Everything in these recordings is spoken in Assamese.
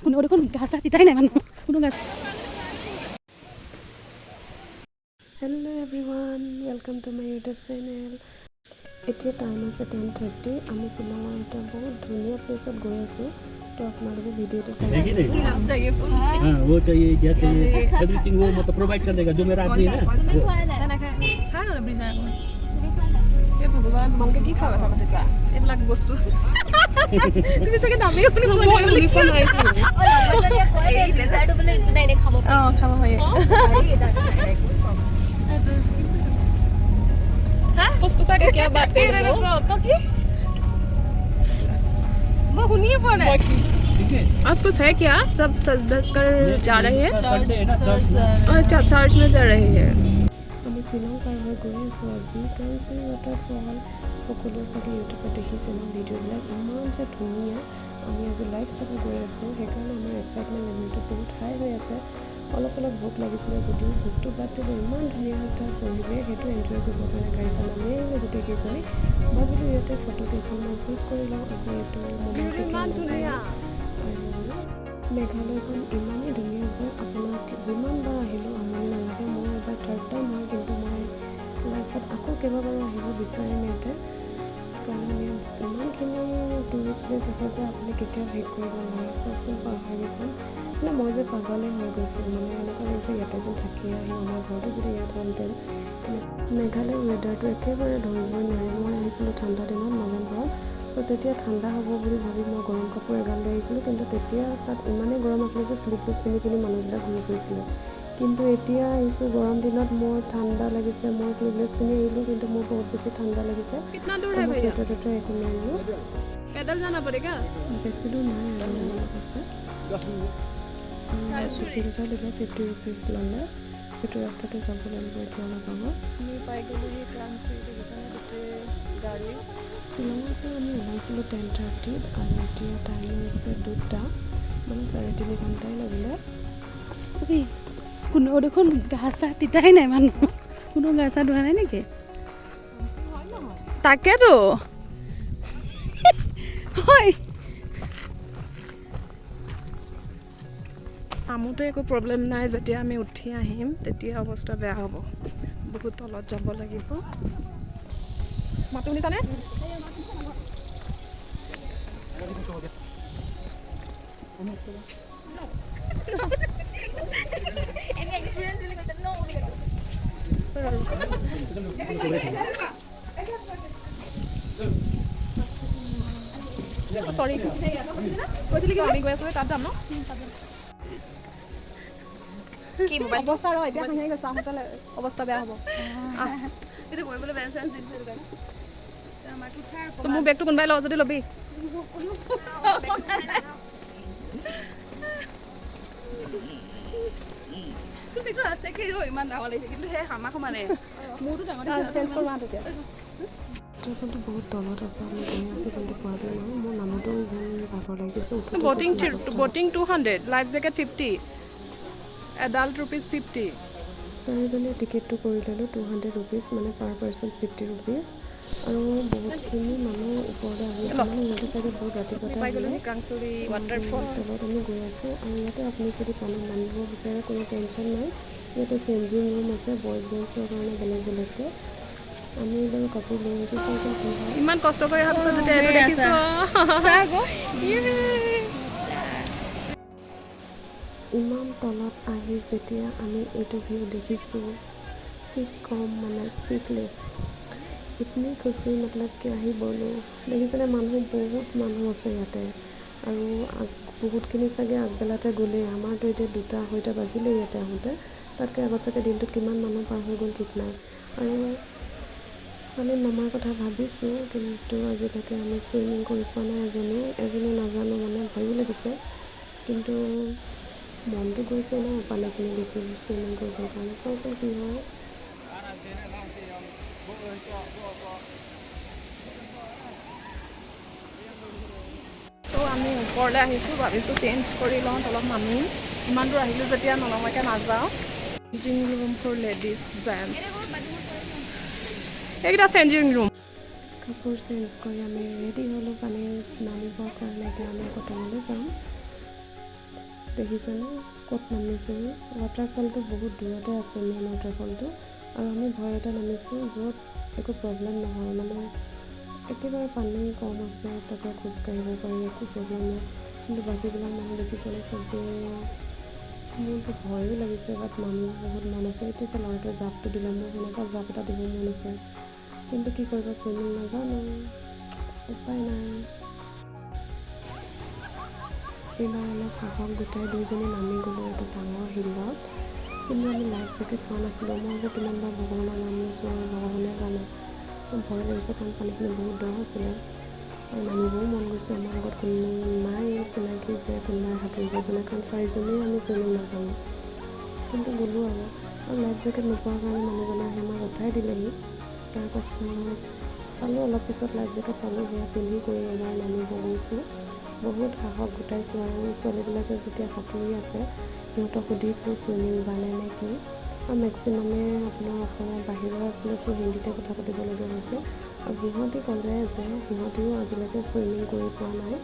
কোনো দেখোন গাছা তিতাই নাই মানুহ কোনো গাছ Hello everyone, welcome to my YouTube channel. এতিয়া টাইম আছে 10:30 আমি শ্বিলঙৰ এটা বহুত ধুনীয়া প্লেছত গৈ আছোঁ তো আপোনালোকে ভিডিঅ'টো চাই हाँ वो चाहिए क्या चाहिए एवरीथिंग वो मतलब प्रोवाइड कर देगा जो मेरा आदमी है ভগৱান তোমালোকে কি খাব কথা পাতিছা এইবিলাক বস্তু তুমি চাগে দামেই শুনি পোৱা নাই খাব হয় उसको सा क्या बात कर रहे हो की वो सुनिए पड़ा है उसको है क्या सब सज धज कर जा रहे हैं अच्छा चर्च में जा रहे हैं আমি শ্বিলং পাৰ হৈ গৈ আছোঁ আজি krangsuri waterfall সকলোৱে চাগে ইউটিউবত দেখিছে ন ভিডিঅ'বিলাক ইমান যে ধুনীয়া আমি আজি লাইভ চাব গৈ আছোঁ সেইকাৰণে আমাৰ এক্সাইটমেণ্ট লেভেলটো বহুত হাই হৈ আছে অলপ ভোক লাগিছিলে যদিও ভোকটো বাদ দিব ইমান ধুনীয়া এটা পৰিৱেশ সেইটো এনজয় কৰিবৰ কাৰণে গাড়ীখন আমি আহিলোঁ গোটেইকেইজনী ভাবিলোঁ ইয়াতে ফটো কেইখন মই ক্লিক কৰি লওঁ আকৌ এইটো মেঘালয়খন ইমানেই ধুনীয়া যে আপোনাক যিমানবাৰ আহিলেও আমনি নালাগে মোৰ এবাৰ থাৰ্ড টাইম হয় কিন্তু মই লাইফত আকৌ কেইবাবাৰো আহিব বিচাৰিম ইয়াতে কাৰণ ইয়াত ইমানখিনি টুৰিষ্ট প্লেচ আছে যে আপুনি কেতিয়াও শেষ কৰিব নোৱাৰে চাওকচোন পাহাৰকেইখন মানে মই যে পাগলেই হৈ গৈছোঁ মানে এনেকুৱা লাগিছে ইয়াতে যেন থাকি আহি আমাৰ ঘৰটো যদি ইয়াত হ'লহেঁতেন মেঘালয়ৰ ৱেডাৰটো একেবাৰে ধৰিবই নোৱাৰে মই আহিছিলোঁ ঠাণ্ডা দিনত নৱেম্বৰত তো তেতিয়া ঠাণ্ডা হ'ব বুলি ভাবি মই গৰম কাপোৰ এগাল লৈ আহিছিলোঁ কিন্তু তেতিয়া তাত ইমানেই গৰম আছিলে যে শ্লিভলেছ পিন্ধি মানুহবিলাক ঘূৰি ফুৰিছিলে কিন্তু এতিয়া আহিছোঁ গৰম দিনত মোৰ ঠাণ্ডা লাগিছে মই শ্লিভলেছ পিন্ধি আহিলোঁ কিন্তু মোৰ বহুত বেছি ঠাণ্ডা লাগিছে চুৱেটাৰ একো নাই বেছি দূৰ নাই আৰু টিকেট এটা দিলে 50 rupees ল'লে সেইটো ৰাস্তাতে যাব লাগিব এতিয়া অলপ আগত আমি পাই গ'লোঁ সেই krangsuri দেখিছানে গোটেই গাড়ী শ্বিলঙৰ পৰা আমি ওলাইছিলোঁ 10:30 আৰু এতিয়া টাইম হৈছে 2টা মানে 3.5 ঘণ্টাই লাগিলে কোনো দেখোন গা চা তিতাই নাই মানুহ কোনো গা চা ধোৱা নাই নেকি তাকেতো হয় আমোতে একো প্ৰব্লেম নাই যেতিয়া আমি উঠি আহিম তেতিয়া অৱস্থা বেয়া হ'ব বহুত তলত যাব লাগিব মাতো শুনিছানে সৰি কৈছিলি কি আমি গৈ আছোঁ তাত যাম ন কি মোবাইল অৱস্থা ৰ এতিয়া খাই গৈছে আহোঁতে অৱস্থা বেয়া হ'ব এইটো কৰিবলৈ বেয়া চান্স দিছে তো মোৰ বেগটো কোনোবাই লওঁ যদি ল'বি ইমান ডাঙৰ লাগিছে কিন্তু সেই হামা সমানে মোৰতো ডাঙৰ চেঞ্জ কৰোঁ তেতিয়া কিন্তু বহুত তলত আছে আমি গৈ আছোঁ কিন্তু পোৱাটো নহয় মোৰ নামতো ইমান ভাগৰ লাগিছে boating 200 life jacket 50 adult rupees 50 চাৰিজনীয়ে টিকেটটো কৰি ল'লোঁ 200 rupees মানে পাৰ পাৰ্চন 50 rupees আৰু বহুতখিনি মানুহ ওপৰলৈ আহিছে মানে সিহঁতে চাগে বহুত ৰাতিপুৱাতে krangsuri waterfall তলত আমি গৈ আছোঁ আৰু ইয়াতে আপুনি যদি পানীত নামিব বিচাৰে কোনো টেনশ্যন নাই ইয়াতে চেঞ্জিং ৰুম আছে বয়জ গাৰ্লছৰ কাৰণে বেলেগকৈ আমি বাৰু কাপোৰ লৈ আহিছোঁ চাইছোঁ ইমান কষ্ট কৰি অহাৰ পিছত যেতিয়া এইটো দেখিছোঁ ইমান তলত আহি যেতিয়া আমি এইটো ভিউ দেখিছোঁ কি ক'ম মানে স্পেচলেছ ইতনি খুচি মতলব কি আহি ব'লোঁ দেখিছেনে বহুত মানুহ আছে ইয়াতে আৰু বহুতখিনি চাগে আগবেলাতে গ'লেই আমাৰতো এতিয়া 2:30 বাজিলে ইয়াতে আহোঁতে তাতকৈ আগত চাগে দিনটোত কিমান মানুহ পাৰ হৈ গ'ল ঠিক নাই আৰু আমি নমাৰ কথা ভাবিছোঁ কিন্তু আজিলৈকে আমি চুইমিং কৰি পোৱা নাই এজনীও নাজানো মানে ভয়ো লাগিছে কিন্তু মনটো গৈছে ন পানীখিনি দেখি চুইমিং কৰিবৰ কাৰণে চাওঁচোন কি হয় ত' আমি ওপৰলৈ আহিছোঁ ভাবিছোঁ চেঞ্জ কৰি লওঁ অলপ নামিম ইমান দূৰ আহিলোঁ যেতিয়া ননমাকৈ নাযাওঁ changing room for ladies gents এইকেইটা চেঞ্জিং ৰুম কাপোৰ চেঞ্জ কৰি আমি ৰেডি হ'লোঁ পানীত নামিবৰ কাৰণে এতিয়া আমি আকৌ তললৈ যাম দেখিছেনে ক'ত নামিছোঁ? ৱাটাৰফলটো বহুত দূৰতে আছে, মেইন ৱাটাৰফলটো। আৰু আমি ভয়তে নামিছোঁ য'ত একো প্ৰব্লেম নহয়, মানে একেবাৰে পানী কম আছে, তাতে খোজকাঢ়িব পাৰি, একো প্ৰব্লেম নাই। কিন্তু বাকীবিলাক মানুহ দেখিছেনে চবেই, মোৰতো ভয়ো লাগিছে, বাট নামিব বহুত মন আছে। এতিয়া যে ল'ৰাটোৱে জাপটো দিলে, মোৰ সেনেকুৱা জাপ এটা দিব মন আছে, কিন্তু কি কৰিব, চুইমিং নাজানো, উপায় নাই। এইবাৰ অলপ সাহস গোটাই দুইজনী নামি গ'লোঁ এটা ডাঙৰ শিলত, কিন্তু আমি লাইফ জেকেট পোৱা নাছিলোঁ। মই যে কিমানবাৰ ভগৱানৰ নাম লৈছোঁ আৰু ভগৱানে জানে, ভয় লাগিছে কাৰণ পানীখিনি বহুত দ আছিলে আৰু নামিবও মন গৈছে। আমাৰ লগত কোনো নাই চিনাকি যে কোনোবাই সাঁতুৰিব জানে, কাৰণ 4জনেই আমি চুইমিং নাজানো, কিন্তু গ'লোঁ আৰু লাইফ জেকেট নোপোৱাৰ কাৰণে মানুহজনে আহি আমাক উঠাই দিলেহি। তাৰপাছত পালোঁ, অলপ পিছত লাইফ জেকেট পালোঁ, সেয়া পিন্ধি কৰি এবাৰ নামিব গৈছোঁ। বহুত সাহস গোটাইছোঁ আৰু ছোৱালীবিলাকে যেতিয়া সাঁতুৰি আছে সিহঁতক সুধিছোঁ চুইমিং জানে নে কি, আৰু মেক্সিমামে আপোনাৰ অসমৰ বাহিৰৰ আছিলে, চ' হিন্দীতে কথা পাতিবলগীয়া হৈছে। আৰু সিহঁতি ক'লে যে সিহঁতিও আজিলৈকে চুইমিং কৰি পোৱা নাই,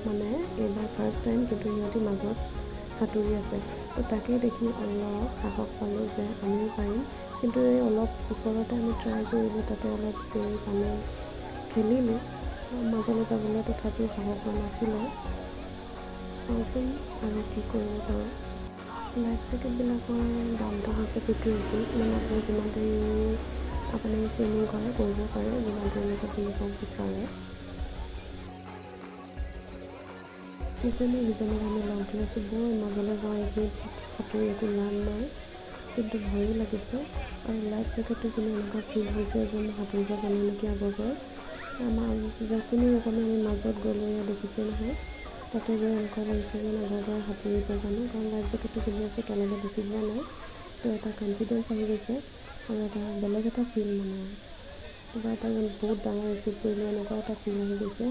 মানে এইবাৰ ফাৰ্ষ্ট টাইম, কিন্তু সিহঁতি মাজত সাঁতুৰি আছে। তো তাকেই দেখি অলপ সাহস পালোঁ যে আমিও পাৰিম। কিন্তু এই অলপ ওচৰতে আমি ট্ৰাই কৰিলোঁ, তাতে অলপ দেৰি পানী খেলিলোঁ, মাজলৈ যাবলৈ তথাপিও সাহস হোৱা নাছিলে। চাওঁচোন আৰু কি কৰিব পাৰোঁ। লাইফ জেকেটবিলাকৰ দামটো হৈছে 50 rupees, মানে আপুনি যিমান দেৰি আপুনি চুইমিং কৰিব পাৰে, যিমান দেৰিলৈকে পিন্ধিব বিচাৰে। ইজনীক আমি লগ ধৰি আছোঁ, বৰ মাজলৈ যাওঁ, এইখিনিত সাঁতুৰি একো লাভ নাই, কিন্তু ভয়ো লাগিছে। আৰু লাইফ জেকেটটো কিনি এনেকুৱা ফিল হৈছে যে মই সাঁতুৰিব জানো নেকি আগৰ পৰাই। আমাৰ যিখিনি ৰকমে আমি মাজত গ'লোঁ, এয়া দেখিছে নহয়, তাতে গৈ এনেকুৱা লাগিছে যেন আগৰ পৰাই সাঁতুৰিব জানো, কাৰণ লাইফ জেকেটটো পিন্ধি আছোঁ, তললৈ গুচি যোৱা নাই। তো এটা কনফিডেঞ্চ আহি গৈছে আৰু এটা বেলেগ এটা ফিল, মানে কিবা এটা বহুত ডাঙৰ এচিভ কৰিলোঁ এনেকুৱা এটা ফিল আহি গৈছে।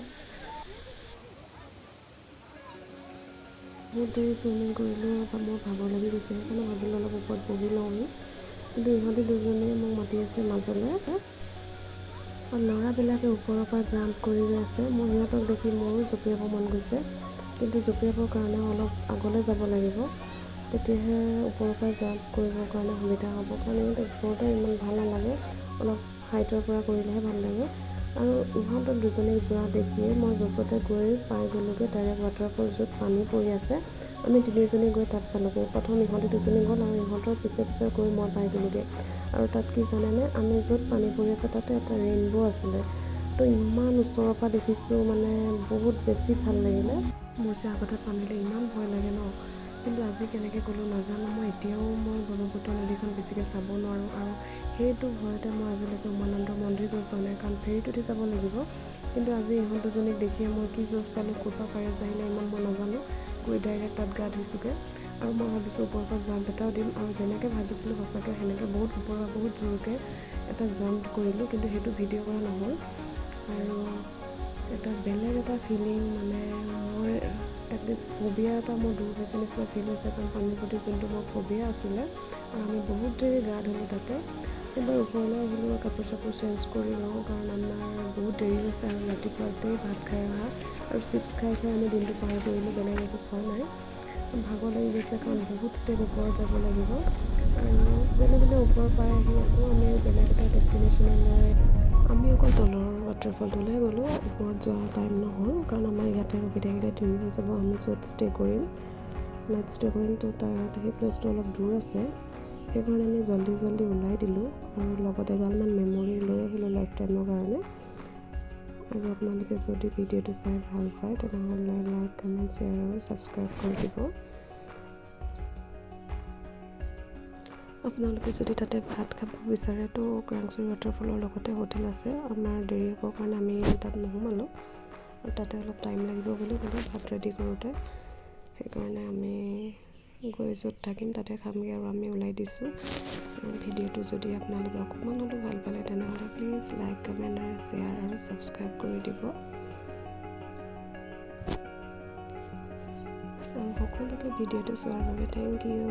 বহুত দেৰি চুইমিং কৰিলোঁ বা মোৰ ভাগৰ লাগি গৈছে, সেইকাৰণে ভাবিলোঁ অলপ ওপৰত বহি লওঁ। কিন্তু ইহঁতি দুজনীয়ে মোক মাতি আছে মাজলৈ, আৰু ল'ৰাবিলাকে ওপৰৰ পৰা জাম্প কৰি গৈ আছে। মোৰ সিহঁতক দেখি মোৰো জঁপিয়াব মন গৈছে, কিন্তু জঁপিয়াবৰ কাৰণে অলপ আগলৈ যাব লাগিব, তেতিয়াহে ওপৰৰ পৰা জাম্প কৰিবৰ কাৰণে সুবিধা হ'ব, কাৰণ ইহঁতে ওপৰতে ইমান ভাল নালাগে, অলপ হাইটৰ পৰা কৰিলেহে ভাল লাগে। আৰু ইহঁতক দুজনীক যোৱা দেখিয়ে মই য'চতে গৈ পাই গ'লোগৈ ডাইৰেক্ট ৱাটাৰফল, য'ত পানী পৰি আছে। আমি তিনিজনী গৈ তাত পালোগৈ। প্ৰথম ইহঁতি দুজনী গ'ল আৰু ইহঁতৰ পিছে পিছে গৈ মই পাই গ'লোগৈ। আৰু তাত কি জানেনে, আমি য'ত পানী পৰি আছে তাতে এটা ৰেইনব' আছিলে। তো ইমান ওচৰৰ পৰা দেখিছোঁ, মানে বহুত বেছি ভাল লাগিলে। মোৰ যে আগতে পানীলৈ ইমান ভয় লাগে ন, কিন্তু আজি কেনেকৈ গ'লোঁ নাজানো। মই এতিয়াও ব্ৰহ্মপুত্ৰ নদীখন বেছিকৈ চাব নোৱাৰোঁ, আৰু সেইটো ভয়তে মই আজিলৈকে উমানন্দ মন্দিৰ গৈ পোৱা নাই, কাৰণ ফেৰীত উঠি যাব লাগিব। কিন্তু আজি ইহঁত দুজনীক দেখিয়ে মই কি জোচ পালোঁ, ক'ৰ পৰা পাৰে আহিলে ইমান মই নাজানো, গৈ ডাইৰেক্ট তাত গা ধুইছোঁগৈ। আৰু মই ভাবিছোঁ ওপৰৰ পৰা জাম্প এটাও দিম, আৰু যেনেকৈ ভাবিছিলোঁ সঁচাকৈ সেনেকৈ বহুত ওপৰৰ পৰা বহুত জোৰকৈ এটা জাম্প কৰিলোঁ, কিন্তু সেইটো ভিডিঅ' কৰা নহ'ল। আৰু এটা বেলেগ এটা ফিলিং, মানে মোৰ এটলিষ্ট ফবিয়া এটা মোৰ দূৰ হৈছে নিচিনা ফিল হৈছে, কাৰণ পানীৰ প্ৰতি যোনটো মোৰ ফবিয়া আছিলে। আৰু আমি বহুত দেৰি গা ধুলোঁ তাতে। এবাৰ ওপৰলৈ আহিলোঁ, কাপোৰ চাপোৰ চেঞ্জ কৰি লওঁ, কাৰণ আমাৰ বহুত দেৰি হৈছে আৰু ৰাতিপুৱাতেই ভাত খাই অহা আৰু চিপছ খাই আমি দিনটো পাৰ কৰিলোঁ, বেলেগ একো খোৱা নাই। ভাগৰ লাগি গৈছে, কাৰণ বহুত ষ্টেপ ওপৰত যাব লাগিব। আৰু যেনে তেনে ওপৰৰ পাই আহি আকৌ আমি বেলেগ এটা ডেষ্টিনেশ্যনলৈ, আমি অকল তলৰ ৱাটাৰফলটোলৈ গ'লোঁ, ওপৰত যোৱা টাইম নহ'ল, কাৰণ আমাৰ ইয়াতে ৰখি থাকিলে দেৰি হৈ যাব। আমি য'ত ষ্টে' কৰিম, নাইট ষ্টে' কৰিম, তো তাত সেই প্লেচটো অলপ দূৰ আছে, সেইকাৰণে আমি জল্দি ওলাই দিলোঁ, আৰু লগতে এগালমান মেমৰি লৈ আহিলোঁ লাইফ টাইমৰ কাৰণে। আৰু আপোনালোকে যদি ভিডিঅ'টো চাই ভাল পায়, তেনেহ'লে লাইক, কমেণ্ট, শ্বেয়াৰ আৰু ছাবস্ক্ৰাইব কৰি দিব। আপোনালোকে যদি তাতে ভাত খাব বিচাৰে, তো krangsuri ৱাটাৰফলৰ লগতে হোটেল আছে। আমাৰ দেৰি হ'বৰ কাৰণে আমি তাত নোসোমালোঁ, আৰু তাতে অলপ টাইম লাগিব বুলি ক'লে ভাত ৰেডি কৰোঁতে, সেইকাৰণে আমি গৈ য'ত থাকিম তাতে খামগৈ, আৰু আমি ওলাই দিছোঁ। ভিডিঅ'টো যদি আপোনালোকে অকণমান হ'লেও ভাল পালে, তেনেহ'লে প্লিজ লাইক, কমেণ্ট আৰু শ্বেয়াৰ আৰু ছাবস্ক্ৰাইব কৰি দিব। আৰু সকলোকে ভিডিঅ'টো চোৱাৰ বাবে থেংক ইউ।